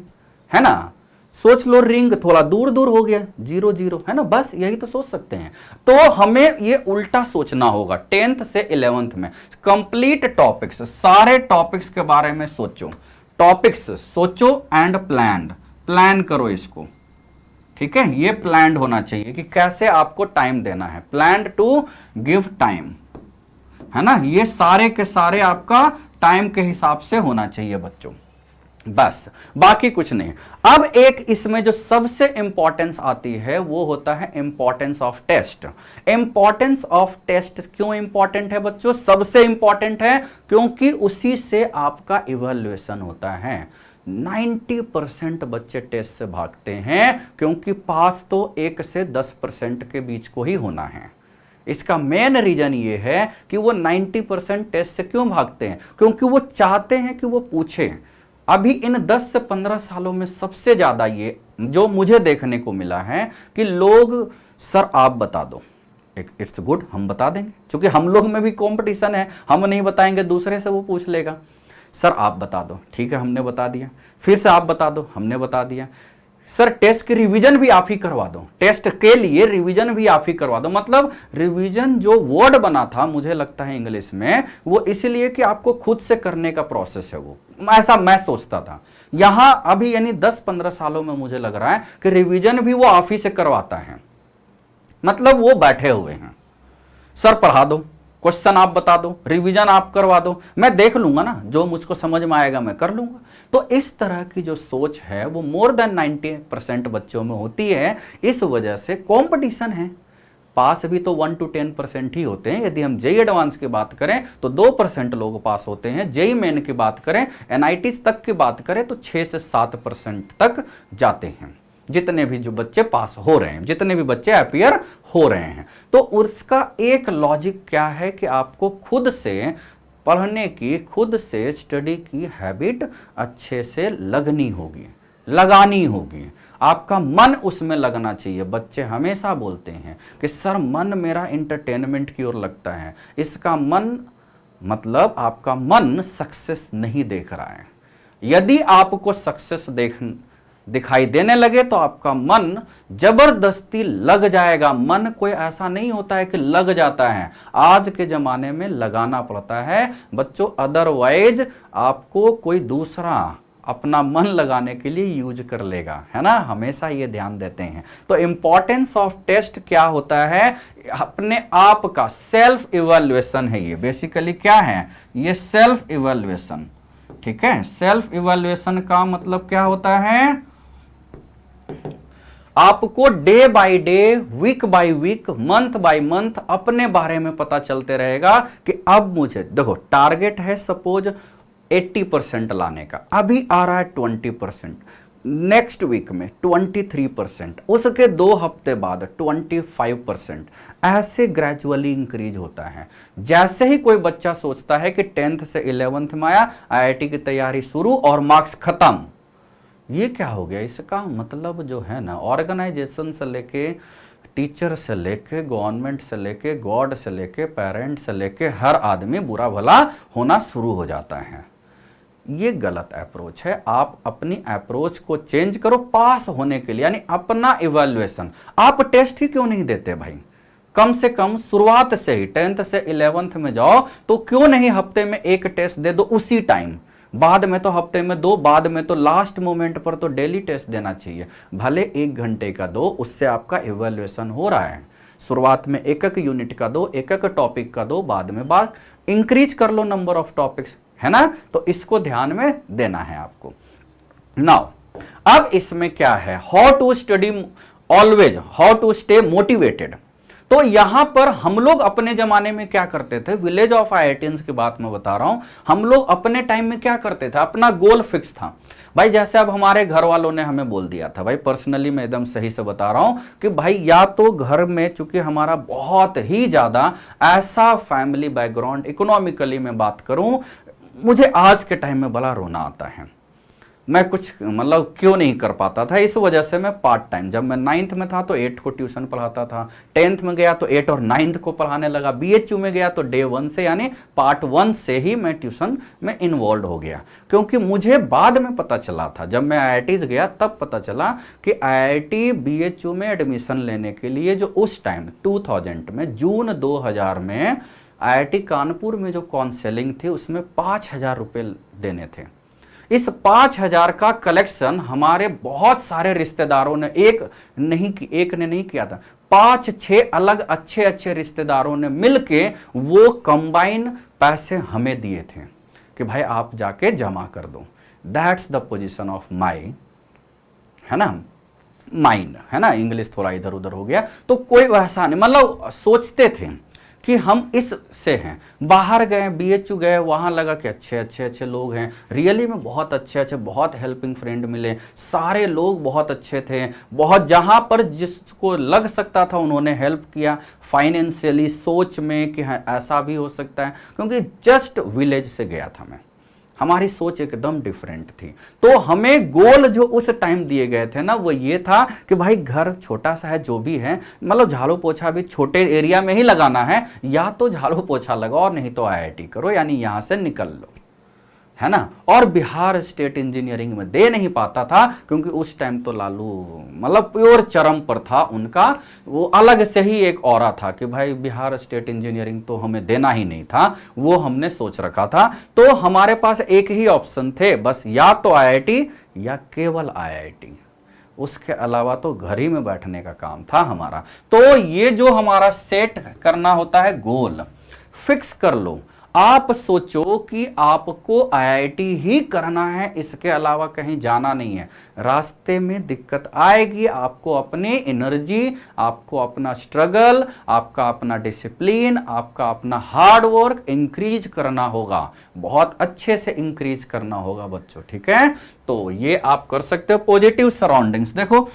है ना। सोच लो रिंग थोड़ा दूर दूर हो गया, 0 0, है ना, बस यही तो सोच सकते हैं। तो हमें ये उल्टा सोचना होगा। 10th से 11th में कंप्लीट टॉपिक्स, सारे टॉपिक्स के बारे में सोचो, टॉपिक्स सोचो एंड प्लान करो इसको, ठीक है। ये प्लान होना चाहिए कि कैसे आपको टाइम देना है, प्लान टू गिव टाइम, है ना। ये सारे के सारे आपका टाइम के हिसाब से होना चाहिए बच्चों, बस बाकी कुछ नहीं। अब एक इसमें जो सबसे इंपॉर्टेंस आती है वो होता है importance of test. Importance of test क्यों इंपॉर्टेंट है बच्चों? सबसे इंपॉर्टेंट है क्योंकि उसी से आपका इवैल्यूएशन होता है। 90% बच्चे टेस्ट से भागते हैं क्योंकि पास तो 1 से 10% के बीच को ही होना है। इसका मेन रीजन ये है कि वो 90% टेस्ट से क्यों भागते हैं, क्योंकि वो चाहते हैं कि वो पूछे। अभी इन 10 से 15 सालों में सबसे ज्यादा ये जो मुझे देखने को मिला है कि लोग, सर आप बता दो, इट्स गुड, हम बता देंगे, क्योंकि हम लोग में भी कंपटीशन है, हम नहीं बताएंगे दूसरे से वो पूछ लेगा। सर आप बता दो, ठीक है हमने बता दिया, फिर से आप बता दो, हमने बता दिया। सर टेस्ट की रिवीजन भी आप ही करवा दो, टेस्ट के लिए रिवीजन भी आप ही करवा दो। मतलब रिवीजन जो वर्ड बना था मुझे लगता है इंग्लिश में, वो इसलिए कि आपको खुद से करने का प्रोसेस है, वो ऐसा मैं सोचता था। यहां अभी यानी 10-15 सालों में मुझे लग रहा है कि रिवीजन भी वो आप ही से करवाता है। मतलब वो बैठे हुए हैं, सर पढ़ा दो, क्वेश्चन आप बता दो, रिवीजन आप करवा दो, मैं देख लूंगा ना, जो मुझको समझ में आएगा मैं कर लूंगा। तो इस तरह की जो सोच है वो मोर देन 90% बच्चों में होती है। इस वजह से कंपटीशन है। पास भी तो 1 to 10% ही होते हैं। यदि हम जेई एडवांस की बात करें तो 2% लोग पास होते हैं। जेई मेन की बात करें, एनआईटीज तक की बात करें तो 6 से 7% तक जाते हैं, जितने भी जो बच्चे पास हो रहे हैं, जितने भी बच्चे अपीयर हो रहे हैं। तो उसका एक लॉजिक क्या है कि आपको खुद से पढ़ने की, खुद से स्टडी की हैबिट अच्छे से लगनी होगी, लगानी होगी। आपका मन उसमें लगना चाहिए। बच्चे हमेशा बोलते हैं कि सर मन मेरा इंटरटेनमेंट की ओर लगता है। इसका मन मतलब आपका मन सक्सेस नहीं देख रहा है। यदि आपको सक्सेस दिखाई देने लगे तो आपका मन जबरदस्ती लग जाएगा। मन कोई ऐसा नहीं होता है कि लग जाता है, आज के जमाने में लगाना पड़ता है बच्चों, अदरवाइज आपको कोई दूसरा अपना मन लगाने के लिए यूज कर लेगा, है ना। हमेशा ये ध्यान देते हैं। तो इंपॉर्टेंस ऑफ टेस्ट क्या होता है? अपने आप का सेल्फ इवैल्यूएशन है। ये बेसिकली क्या है? ये सेल्फ इवैल्यूएशन, ठीक है। सेल्फ इवैल्यूएशन का मतलब क्या होता है? आपको day by day, week by week, month by month अपने बारे में पता चलते रहेगा कि अब मुझे देखो टारगेट है सपोज 80% लाने का, अभी आ रहा है 20%, नेक्स्ट वीक में 23%, उसके 2 हफ्ते बाद 25%, ऐसे ग्रेजुअली इंक्रीज होता है। जैसे ही कोई बच्चा सोचता है कि 10th से 11th में आया, आईआईटी की तैयारी शुरू और मार्क्स खत्म, ये क्या हो गया? इसका मतलब जो है ना, ऑर्गेनाइजेशन से लेके, टीचर से लेके, गवर्नमेंट से लेके, गॉड से लेके, पेरेंट से लेके, हर आदमी बुरा भला होना शुरू हो जाता है। ये गलत अप्रोच है। आप अपनी अप्रोच को चेंज करो पास होने के लिए, यानी अपना इवैल्यूएशन। आप टेस्ट ही क्यों नहीं देते भाई? कम से कम शुरुआत से ही 10th से 11th में जाओ तो क्यों नहीं हफ्ते में एक टेस्ट दे दो उसी टाइम, बाद में तो हफ्ते में दो, बाद में तो लास्ट मोमेंट पर तो डेली टेस्ट देना चाहिए, भले 1 घंटे का दो, उससे आपका इवैल्यूएशन हो रहा है। शुरुआत में एक एक यूनिट का दो, एक एक टॉपिक का दो, बाद में बात इंक्रीज कर लो नंबर ऑफ टॉपिक्स, है ना। तो इसको ध्यान में देना है आपको। नाउ अब इसमें क्या है, how to study always, how to stay motivated. तो यहां पर हम लोग अपने जमाने में क्या करते थे, विलेज ऑफ आईआईटियंस की बात मैं बता रहा हूं, हम लोग अपने टाइम में क्या करते थे, अपना गोल फिक्स था भाई। जैसे अब हमारे घर वालों ने हमें बोल दिया था भाई, पर्सनली मैं एकदम सही से बता रहा हूं कि भाई या तो घर में, चूंकि हमारा बहुत ही ज्यादा ऐसा फैमिली बैकग्राउंड, इकोनॉमिकली मैं बात करूं, मुझे आज के टाइम में बड़ा रोना आता है, मैं कुछ मतलब क्यों नहीं कर पाता था। इस वजह से मैं पार्ट टाइम, जब मैं 9th में था तो 8 को ट्यूशन पढ़ाता था, 10th में गया तो 8 और 9th को पढ़ाने लगा, बीएचयू में गया तो डे 1 से यानी पार्ट 1 से ही मैं ट्यूशन में इन्वॉल्व हो गया। क्योंकि मुझे बाद में पता चला था, जब मैं आईआईटीज गया तब पता चला कि आईआईटी बीएचयू में एडमिशन लेने के लिए जो उस टाइम 2000 में, जून 2000 में आईआईटी कानपुर में जो काउंसलिंग थी उसमें 5000 रुपये देने थे। इस 5000 का कलेक्शन हमारे बहुत सारे रिश्तेदारों ने, एक ने नहीं किया था, 5-6 अलग अच्छे अच्छे रिश्तेदारों ने मिलके वो कंबाइन पैसे हमें दिए थे कि भाई आप जाके जमा कर दो। That's the position of my, है ना, माइंड, है ना, इंग्लिश थोड़ा इधर उधर हो गया। तो कोई वैसा नहीं, मतलब सोचते थे कि हम इस से हैं। बाहर गए, बीएचयू गए, वहाँ लगा कि अच्छे अच्छे लोग हैं, रियली में बहुत अच्छे, बहुत हेल्पिंग फ्रेंड मिले, सारे लोग बहुत अच्छे थे, बहुत जहाँ पर जिसको लग सकता था उन्होंने हेल्प किया फाइनेंशियली, सोच में कि हाँ ऐसा भी हो सकता है, क्योंकि जस्ट विलेज से गया था मैं, हमारी सोच एकदम डिफरेंट थी। तो हमें गोल जो उस टाइम दिए गए थे ना, वो ये था कि भाई घर छोटा सा है, जो भी है, मतलब झाड़ू पोछा भी छोटे एरिया में ही लगाना है, या तो झाड़ू पोछा लगाओ और नहीं तो आईआईटी करो, यानी यहां से निकल लो, है ना। और बिहार स्टेट इंजीनियरिंग में दे नहीं पाता था क्योंकि उस टाइम तो लालू मतलब प्योर चरम पर था उनका, वो अलग से ही एक औरा था कि भाई बिहार स्टेट इंजीनियरिंग तो हमें देना ही नहीं था, वो हमने सोच रखा था। तो हमारे पास एक ही ऑप्शन थे बस, या तो आईआईटी या केवल आईआईटी, उसके अलावा तो घर ही में बैठने का काम था हमारा। तो ये जो हमारा सेट करना होता है गोल, फिक्स कर लो, आप सोचो कि आपको आईआईटी ही करना है, इसके अलावा कहीं जाना नहीं है। रास्ते में दिक्कत आएगी, आपको अपनी एनर्जी, आपको अपना स्ट्रगल, आपका अपना डिसिप्लिन, आपका अपना हार्ड वर्क इंक्रीज करना होगा, बहुत अच्छे से इंक्रीज करना होगा बच्चों, ठीक है। तो ये आप कर सकते हो। पॉजिटिव सराउंडिंग्स, देखो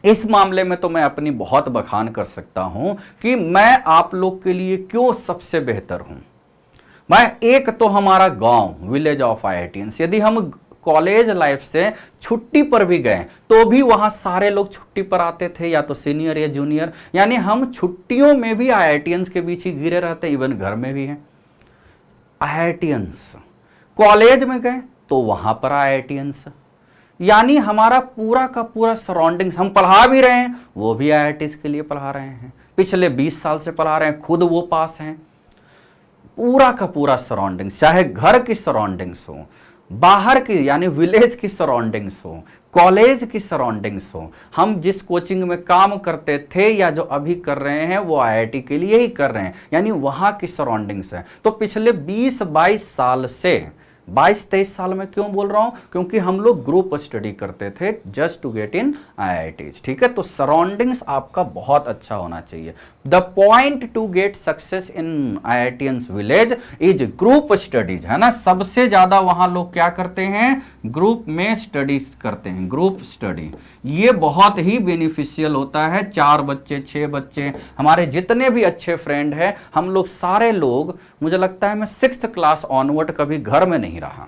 इस मामले में तो मैं अपनी बहुत बखान कर सकता हूं कि मैं आप लोग के लिए क्यों सबसे बेहतर हूं। मैं एक तो हमारा गांव, विलेज ऑफ आईआईटियंस, यदि हम कॉलेज लाइफ से छुट्टी पर भी गए तो भी वहां सारे लोग छुट्टी पर आते थे, या तो सीनियर या जूनियर, यानी हम छुट्टियों में भी आईआईटियंस के बीच ही घिरे रहते, इवन घर में भी हैं आईआईटियंस। कॉलेज में गए तो वहां पर आईआईटियंस, यानी हमारा पूरा का पूरा सराउंडिंग्स, हम पढ़ा भी रहे हैं वो भी आईआईटीज के लिए पढ़ा रहे हैं, पिछले 20 साल से पढ़ा रहे हैं, खुद वो पास हैं। पूरा का पूरा सराउंडिंग्स, चाहे घर की सराउंडिंग्स हो, बाहर की यानी विलेज की सराउंडिंग्स हो, कॉलेज की सराउंडिंग्स हो, हम जिस कोचिंग में काम करते थे या जो अभी कर रहे हैं वो आईआईटी के लिए ही कर रहे हैं, यानी वहां की सराउंडिंग्स है। तो पिछले 20-22 साल से, 22-23 साल में क्यों बोल रहा हूं, क्योंकि हम लोग ग्रुप स्टडी करते थे just to get in IITs, ठीक है। तो सराउंडिंग्स आपका बहुत अच्छा होना चाहिए। The point to get success in IITians village is group studies, है ना। सबसे ज्यादा वहां लोग क्या करते हैं, ग्रुप में स्टडीज करते हैं, ग्रुप स्टडी, ये बहुत ही बेनिफिशियल होता है। 4 बच्चे 6 बच्चे, हमारे जितने भी अच्छे फ्रेंड हैं, हम लोग सारे लोग, मुझे लगता है मैं 6th क्लास ऑनवर्ड कभी घर में नहीं रहा।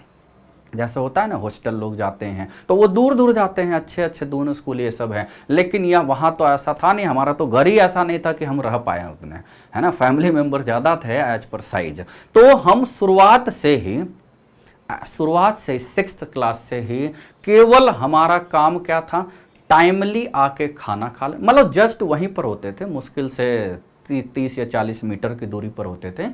जैसे होता है ना हॉस्टल लोग जाते हैं तो वो दूर दूर जाते हैं, अच्छे अच्छे दोनों स्कूल ये सब है, लेकिन यह वहाँ तो ऐसा था नहीं, हमारा तो घर ही ऐसा नहीं था कि हम रह पाए उतने, है ना। फैमिली मेंबर ज़्यादा थे एज पर साइज। तो हम शुरुआत से 6th क्लास से ही केवल हमारा काम क्या था, टाइमली आके खाना खा ले, मतलब जस्ट वहीं पर होते थे, मुश्किल से 30 या 40 मीटर की दूरी पर होते थे।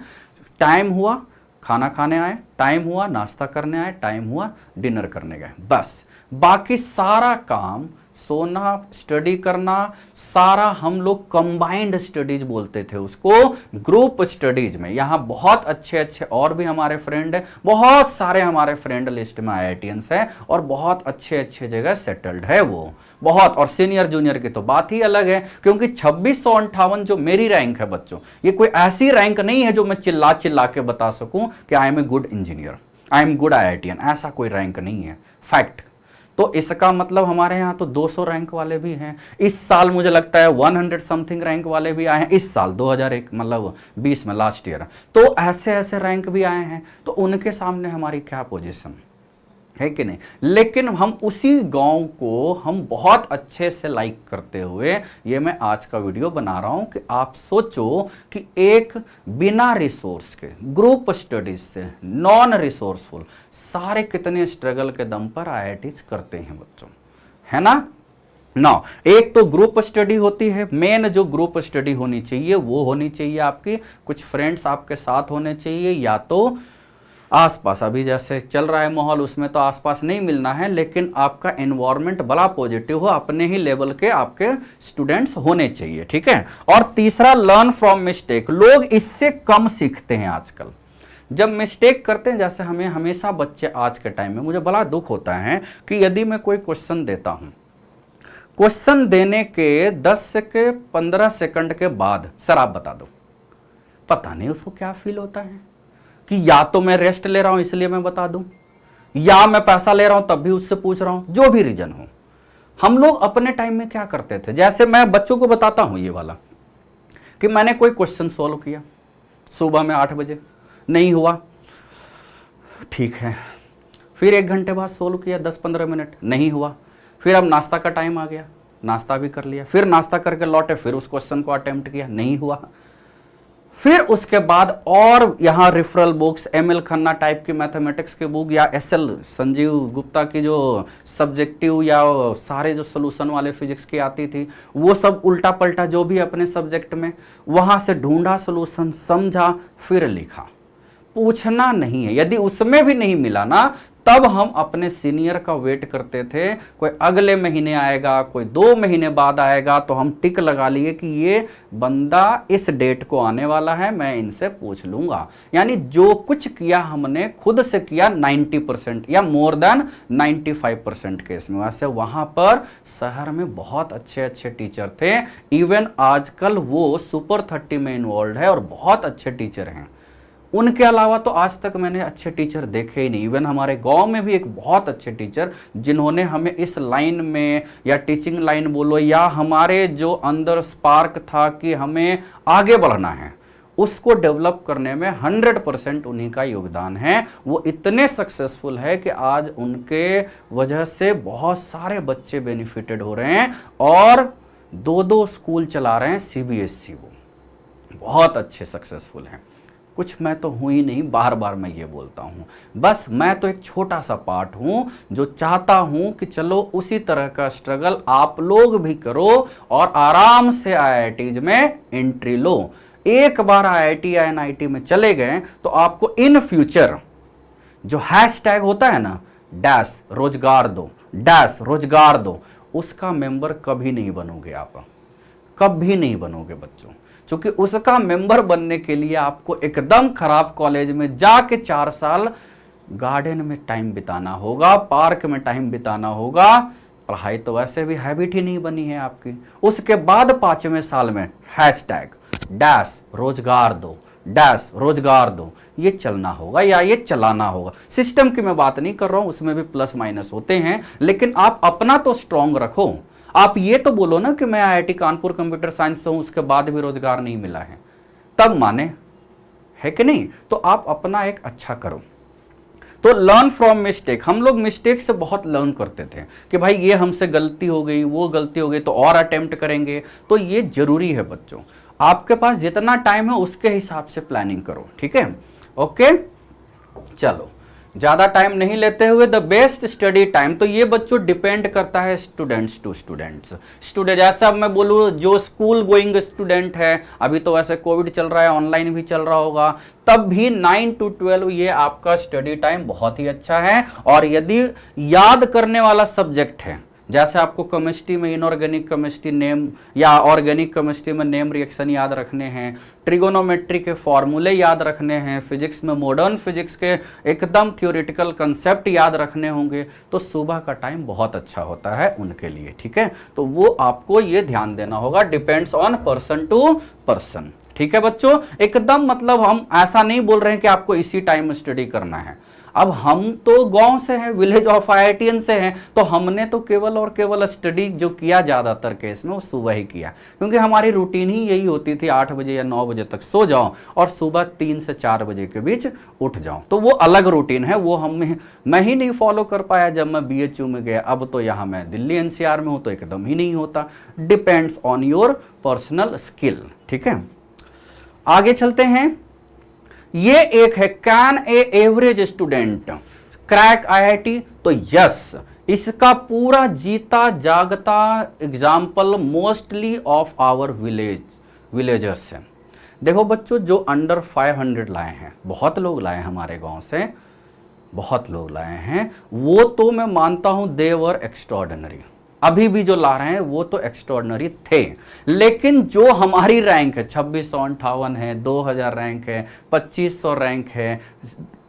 टाइम हुआ खाना खाने आए, टाइम हुआ नाश्ता करने आए, टाइम हुआ डिनर करने गए, बस। बाकी सारा काम, सोना, स्टडी करना, सारा हम लोग कंबाइंड स्टडीज बोलते थे उसको, ग्रुप स्टडीज में। यहाँ बहुत अच्छे अच्छे और भी हमारे फ्रेंड हैं, बहुत सारे हमारे फ्रेंड लिस्ट में IITians हैं और बहुत अच्छे अच्छे जगह सेटल्ड है वो, बहुत। और सीनियर जूनियर की तो बात ही अलग है, क्योंकि 2658 जो मेरी रैंक है बच्चों, ये कोई ऐसी रैंक नहीं है जो मैं चिल्ला चिल्ला के बता सकूं कि I am a good engineer, I am good IITian, ऐसा कोई रैंक नहीं है, फैक्ट। तो इसका मतलब हमारे यहाँ तो 200 रैंक वाले भी हैं, इस साल मुझे लगता है 100 समथिंग रैंक वाले भी आए हैं इस साल 2001 मतलब 20 में, लास्ट ईयर। तो ऐसे ऐसे रैंक भी आए हैं, तो उनके सामने हमारी क्या पोजीशन है कि नहीं। लेकिन हम उसी गांव को हम बहुत अच्छे से लाइक करते हुए ये मैं आज का वीडियो बना रहा हूं कि आप सोचो कि एक बिना रिसोर्स के, ग्रुप स्टडीज से, नॉन रिसोर्सफुल, सारे कितने स्ट्रगल के दम पर IITs करते हैं बच्चों, है ना। एक तो ग्रुप स्टडी होती है, मेन जो ग्रुप स्टडी होनी चाहिए वो होनी चाहिए आपकी, कुछ फ्रेंड्स आपके साथ होने चाहिए, या तो आसपास, अभी जैसे चल रहा है माहौल उसमें तो आसपास नहीं मिलना है, लेकिन आपका एनवायरनमेंट बड़ा पॉजिटिव हो, अपने ही लेवल के आपके स्टूडेंट्स होने चाहिए, ठीक है। और तीसरा, लर्न फ्रॉम मिस्टेक। लोग इससे कम सीखते हैं आजकल, जब मिस्टेक करते हैं। जैसे हमें हमेशा बच्चे आज के टाइम में, मुझे बड़ा दुख होता है कि यदि मैं कोई क्वेश्चन देता हूं, क्वेश्चन देने के 10 से 15 सेकंड के बाद सर आप बता दो, पता नहीं उसको क्या फील होता है कि या तो मैं रेस्ट ले रहा हूं इसलिए मैं बता दूं, या मैं पैसा ले रहा हूं तब भी उससे पूछ रहा हूं, जो भी रीजन हो। हम लोग अपने टाइम में क्या करते थे, जैसे मैं बच्चों को बताता हूं ये वाला, कि मैंने कोई क्वेश्चन सॉल्व किया सुबह में 8 बजे, नहीं हुआ, ठीक है। फिर 1 घंटे बाद सोल्व किया 10-15 मिनट, नहीं हुआ। फिर अब नाश्ता का टाइम आ गया, नाश्ता भी कर लिया, फिर नाश्ता करके लौटे, फिर उस क्वेश्चन को अटेम्प्ट किया, नहीं हुआ। फिर उसके बाद और यहाँ referral books, ML Khanna type की मैथमेटिक्स की बुक, या SL संजीव गुप्ता की जो सब्जेक्टिव या सारे जो सोल्यूशन वाले फिजिक्स की आती थी, वो सब उल्टा पलटा जो भी अपने सब्जेक्ट में, वहाँ से ढूंढा सोल्यूशन, समझा, फिर लिखा। पूछना नहीं है, यदि उसमें भी नहीं मिला ना, तब हम अपने सीनियर का वेट करते थे, कोई अगले महीने आएगा, कोई 2 महीने बाद आएगा, तो हम टिक लगा लिए कि ये बंदा इस डेट को आने वाला है, मैं इनसे पूछ लूंगा। यानी जो कुछ किया हमने खुद से किया 90% या मोर देन 95% केस में। वैसे वहां पर शहर में बहुत अच्छे अच्छे टीचर थे, इवन आजकल वो सुपर 30 में इन्वॉल्व है और बहुत अच्छे टीचर हैं। उनके अलावा तो आज तक मैंने अच्छे टीचर देखे ही नहीं। इवन हमारे गांव में भी एक बहुत अच्छे टीचर, जिन्होंने हमें इस लाइन में, या टीचिंग लाइन बोलो, या हमारे जो अंदर स्पार्क था कि हमें आगे बढ़ना है, उसको डेवलप करने में 100% उन्हीं का योगदान है। वो इतने सक्सेसफुल है कि आज उनके वजह से बहुत सारे बच्चे बेनिफिटेड हो रहे हैं और 2-2 स्कूल चला रहे हैं CBSE, वो बहुत अच्छे सक्सेसफुल हैं। कुछ मैं तो हूं ही नहीं, बार बार मैं ये बोलता हूं, बस मैं तो एक छोटा सा पार्ट हूं जो चाहता हूं कि चलो उसी तरह का स्ट्रगल आप लोग भी करो और आराम से IITs में एंट्री लो। एक बार IIT या NIT में चले गए तो आपको इन फ्यूचर जो हैशटैग होता है ना, डैश रोजगार दो, डैश रोजगार दो, उसका मेंबर कभी नहीं बनोगे आप, कभी नहीं बनोगे बच्चों। क्योंकि उसका मेंबर बनने के लिए आपको एकदम खराब कॉलेज में जाके 4 साल गार्डन में टाइम बिताना होगा, पार्क में टाइम बिताना होगा। पढ़ाई तो वैसे भी हैबिट ही नहीं बनी है आपकी। उसके बाद 5वें साल में हैशटैग डैश रोजगार दो, डैश रोजगार दो, ये चलना होगा या ये चलाना होगा। सिस्टम की मैं बात नहीं कर रहा हूं, उसमें भी प्लस माइनस होते हैं, लेकिन आप अपना तो स्ट्रांग रखो। आप ये तो बोलो ना कि मैं IIT कानपुर कंप्यूटर साइंस से हूं, उसके बाद भी रोजगार नहीं मिला है, तब माने, है कि नहीं। तो आप अपना एक अच्छा करो। तो लर्न फ्रॉम मिस्टेक, हम लोग मिस्टेक से बहुत लर्न करते थे कि भाई ये हमसे गलती हो गई, वो गलती हो गई, तो और अटेम्प्ट करेंगे। तो ये जरूरी है बच्चों, आपके पास जितना टाइम है उसके हिसाब से प्लानिंग करो, ठीक है। ओके, चलो ज्यादा टाइम नहीं लेते हुए द बेस्ट स्टडी टाइम। तो ये बच्चों डिपेंड करता है स्टूडेंट्स टू स्टूडेंट्स। स्टूडेंट जैसे अब मैं बोलूँ जो स्कूल गोइंग स्टूडेंट है, अभी तो वैसे कोविड चल रहा है, ऑनलाइन भी चल रहा होगा, तब भी 9 to 12 ये आपका स्टडी टाइम बहुत ही अच्छा है। और यदि याद करने वाला सब्जेक्ट है, जैसे आपको केमिस्ट्री में इनऑर्गेनिक केमिस्ट्री नेम या ऑर्गेनिक केमिस्ट्री में नेम रिएक्शन याद रखने हैं, ट्रिगोनोमेट्री के फॉर्मूले याद रखने हैं, फिजिक्स में मॉडर्न फिजिक्स के एकदम थ्योरेटिकल कंसेप्ट याद रखने होंगे, तो सुबह का टाइम बहुत अच्छा होता है उनके लिए। ठीक है, तो वो आपको ये ध्यान देना होगा, depends on person to person. ठीक है बच्चों, एकदम मतलब हम ऐसा नहीं बोल रहे हैं कि आपको इसी टाइम स्टडी करना है। अब हम तो गांव से हैं, विलेज ऑफ IITian से हैं, तो हमने तो केवल और केवल स्टडी जो किया ज़्यादातर केस में वो सुबह ही किया, क्योंकि हमारी रूटीन ही यही होती थी 8 बजे या 9 बजे तक सो जाओ और सुबह 3 से 4 बजे के बीच उठ जाओ। तो वो अलग रूटीन है, वो मैं ही नहीं फॉलो कर पाया जब मैं BHU में गया। अब तो यहाँ मैं दिल्ली NCR में हूँ तो एकदम ही नहीं होता। Depends on your personal skill. ठीक है, आगे चलते हैं। ये एक है, can a average student crack IIT? तो यस, इसका पूरा जीता जागता example mostly of our villagers है। देखो बच्चों, जो अंडर 500 लाए हैं, बहुत लोग लाए हमारे गांव से, बहुत लोग लाए हैं, वो तो मैं मानता हूं दे वर एक्स्ट्रॉर्डिनरी। अभी भी जो ला रहे हैं वो तो एक्स्ट्रॉर्डिनरी थे, लेकिन जो हमारी रैंक है 2658 है, 2000 रैंक है, 2500 रैंक है,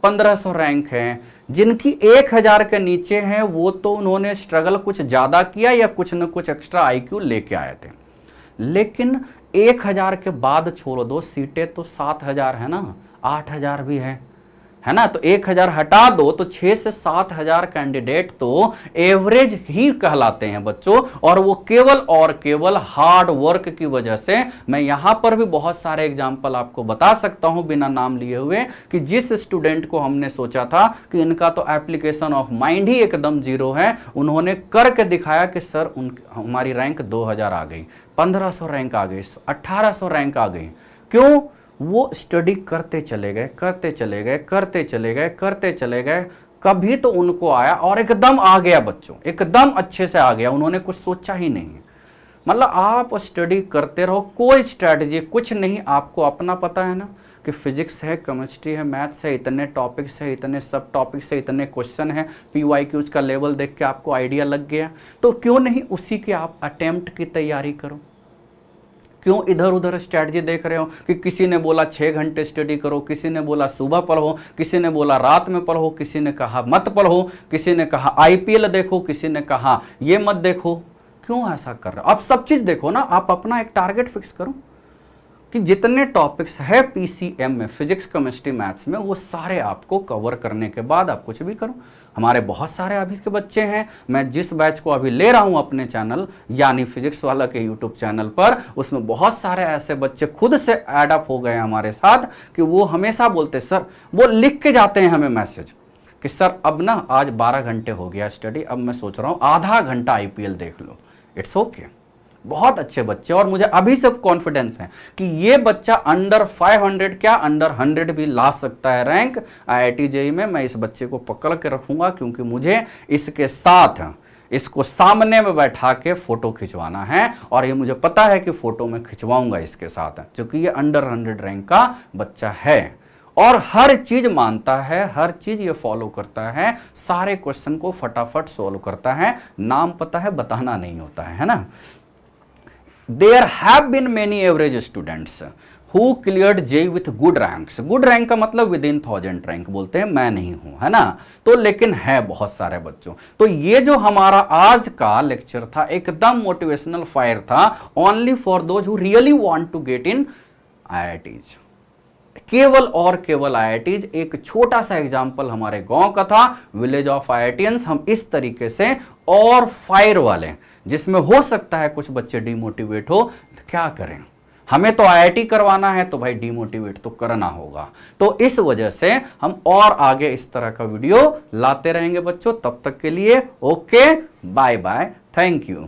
1500 रैंक है, जिनकी 1000 के नीचे हैं, वो तो उन्होंने स्ट्रगल कुछ ज़्यादा किया या कुछ न कुछ एक्स्ट्रा IQ लेके आए थे। लेकिन 1000 के बाद छोड़ दो, सीटें तो 7000 है ना, 8000 भी है ना, तो 1000 हटा दो तो 6 से 7000 कैंडिडेट तो एवरेज ही कहलाते हैं बच्चों। और वो केवल और केवल हार्ड वर्क की वजह से। मैं यहां पर भी बहुत सारे एग्जाम्पल आपको बता सकता हूं बिना नाम लिए हुए, कि जिस स्टूडेंट को हमने सोचा था कि इनका तो एप्लीकेशन ऑफ माइंड ही एकदम जीरो है, उन्होंने करके दिखाया कि सर हमारी रैंक 2000 आ गई, 1500 रैंक आ गई, 1800 रैंक आ गई। क्यों? वो स्टडी करते चले गए, करते चले गए, करते चले गए, करते चले गए, कभी तो उनको आया और एकदम आ गया बच्चों, एकदम अच्छे से आ गया, उन्होंने कुछ सोचा ही नहीं। मतलब आप स्टडी करते रहो, कोई स्ट्रैटेजी कुछ नहीं, आपको अपना पता है ना कि फिजिक्स है, केमिस्ट्री है, मैथ्स है, इतने टॉपिक्स है, इतने सब टॉपिक्स है, इतने क्वेश्चन है, PYQs का लेवल देख के आपको आइडिया लग गया, तो क्यों नहीं उसी के आप अटेम्प्ट की तैयारी करो। क्यों इधर उधर स्ट्रैटेजी देख रहे हो कि किसी ने बोला 6 घंटे स्टडी करो, किसी ने बोला सुबह पढ़ो, किसी ने बोला रात में पढ़ो, किसी ने कहा मत पढ़ो, किसी ने कहा IPL देखो, किसी ने कहा ये मत देखो। क्यों ऐसा कर रहे हो? आप सब चीज़ देखो ना, आप अपना एक टारगेट फिक्स करो कि जितने टॉपिक्स है PCM में, फिजिक्स केमिस्ट्री मैथ्स में, वो सारे आपको कवर करने के बाद आप कुछ भी करो। हमारे बहुत सारे अभी के बच्चे हैं, मैं जिस बैच को अभी ले रहा हूं अपने चैनल यानी फिजिक्स वाला के यूट्यूब चैनल पर, उसमें बहुत सारे ऐसे बच्चे खुद से ऐड अप हो गए हमारे साथ कि वो हमेशा बोलते सर, वो लिख के जाते हैं हमें मैसेज कि सर अब ना आज 12 घंटे हो गया स्टडी, अब मैं सोच रहा हूँ आधा घंटा IPL देख लो। इट्स ओके, बहुत अच्छे बच्चे, और मुझे अभी से कॉन्फिडेंस है कि ये बच्चा अंडर 500 क्या अंडर 100 भी ला सकता है रैंक IIT JEE में। मैं इस बच्चे को पकड़ के रखूंगा, क्योंकि मुझे इसके साथ इसको सामने में बैठा के फोटो खिंचवाना है, और ये मुझे पता है कि फोटो में खिंचवाऊंगा इसके साथ, क्योंकि ये अंडर 100 रैंक का बच्चा है और हर चीज मानता है, हर चीज ये फॉलो करता है, सारे क्वेश्चन को फटाफट सोल्व करता है। नाम पता है, बताना नहीं होता है ना। There have been many average students who cleared JEE with good ranks। good rank का मतलब within 1000 रैंक बोलते हैं, मैं नहीं हूं, है ना। तो लेकिन है बहुत सारे बच्चों। तो ये जो हमारा आज का लेक्चर था एकदम मोटिवेशनल फायर था, only for those who really want to get in IITs। केवल और केवल IITs। एक छोटा सा एग्जाम्पल हमारे गांव का था, विलेज ऑफ IITians। हम इस तरीके से और फायर वाले, जिसमें हो सकता है कुछ बच्चे डिमोटिवेट हो, तो क्या करें, हमें तो IIT करवाना है, तो भाई डिमोटिवेट तो करना होगा। तो इस वजह से हम और आगे इस तरह का वीडियो लाते रहेंगे बच्चों। तब तक के लिए okay, bye bye, thank you.